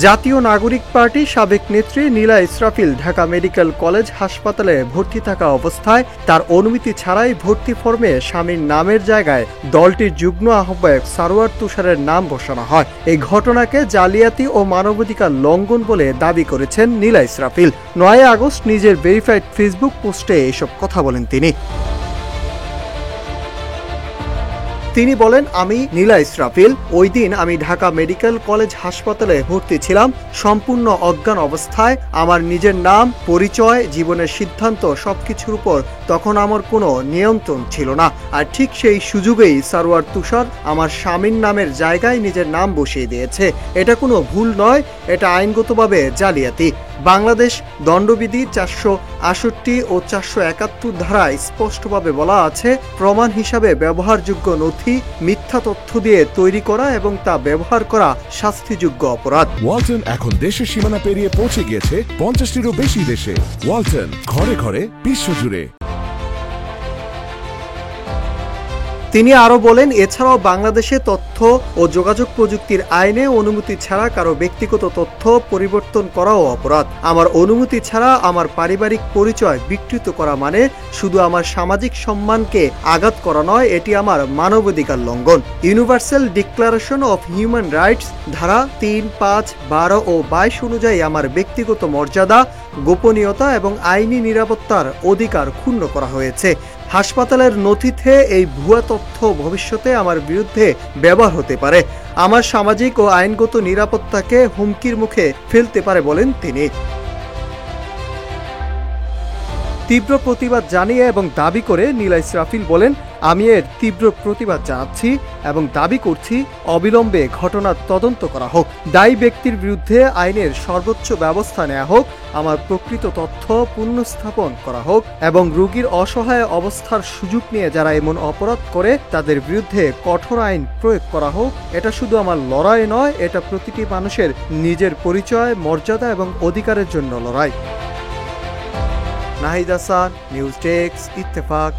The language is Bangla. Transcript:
জাতীয় নাগরিক পার্টি সাবেক নেত্রী নীলা ইসরাফিল ঢাকা মেডিকেল কলেজ হাসপাতালে ভর্তি থাকা অবস্থায় তার অনুমতি ছাড়াই ভর্তি ফর্মে স্বামীর নামের জায়গায় দলটির যুগ্ম আহ্বায়ক সারোয়ার তুষারের নাম বসানো হয়। এই ঘটনাকে জালিয়াতি ও মানবাধিকার লঙ্ঘন বলে দাবি করেছেন নীলা ইসরাফিল। ৯ আগস্ট নিজের ভেরিফাইড ফেসবুক পোস্টে এসব কথা বলেন তিনি বলেন, আমি নীলা ইসরাফিল। ওই দিন আমি ঢাকা মেডিকেল কলেজ হাসপাতালে ভর্তি ছিলাম সম্পূর্ণ অজ্ঞান অবস্থায়। আমার নিজের নাম, পরিচয়, জীবনের সিদ্ধান্ত সবকিছুর উপর তখন আমার কোনো নিয়ন্ত্রণ ছিল না। আর ঠিক সেই সুযোগেই সারোয়ার তুষার আমার স্বামীর নামের জায়গায় নিজের নাম বসিয়ে দিয়েছে। এটা কোনো ভুল নয়, এটা আইনগতভাবে জালিয়াতি। বাংলাদেশ দণ্ডবিধি 468 ও 471 ধারায় স্পষ্টভাবে বলা আছে, প্রমাণ হিসাবে ব্যবহারযোগ্য নথি মিথ্যা তথ্য দিয়ে তৈরি করা এবং তা ব্যবহার করা শাস্তিযোগ্য অপরাধ। ওয়ালটন এখন দেশের সীমানা পেরিয়ে পৌঁছে গিয়েছে 50টিরও বেশি দেশে। ওয়ালটন, ঘরে ঘরে বিশ্বজুড়ে। তিনি আরও বলেন, এছাড়াও বাংলাদেশে তথ্য ও যোগাযোগ প্রযুক্তির আইনে অনুমতি ছাড়া কারো ব্যক্তিগত তথ্য পরিবর্তন করাও অপরাধ। আমার অনুমতি ছাড়া আমার পারিবারিক পরিচয় বিকৃত করা মানে শুধু আমার সামাজিক সম্মানকে আঘাত করা নয়, এটি আমার মানবাধিকার লঙ্ঘন। Universal declaration of human rights ধারা 3, 5, 12 ও 22 অনুযায়ী আমার ব্যক্তিগত মর্যাদা, গোপনীয়তা এবং আইনি নিরাপত্তার অধিকার ক্ষুণ্ণ করা হয়েছে। হাসপাতালের নথিতে এই ভুয়া তথ্য ভবিষ্যতে আমার বিরুদ্ধে ব্যবহার হতে পারে, আমার সামাজিক ও আইনগত নিরাপত্তাকে হুমকির মুখে ফেলতে পারে বলেন তিনি। তীব্র প্রতিবাদ জানিয়ে এবং দাবি করে নীলা ইসরাফিল বলেন, আমি এর তীব্র প্রতিবাদ জানাচ্ছি এবং দাবি করছি অবিলম্বে ঘটনার তদন্ত করা হোক, দায়ী ব্যক্তির বিরুদ্ধে আইনের সর্বোচ্চ ব্যবস্থা নেওয়া হোক, আমার প্রকৃত তথ্য পুনঃস্থাপন করা হোক এবং রোগীর অসহায় অবস্থার সুযোগ নিয়ে যারা এমন অপরাধ করে তাদের বিরুদ্ধে কঠোর আইন প্রয়োগ করা হোক। এটা শুধু আমার লড়াই নয়, এটা প্রতিটি মানুষের নিজের পরিচয়, মর্যাদা এবং অধিকারের জন্য লড়াই। Nahid Hasan, news desk, Ittefaq.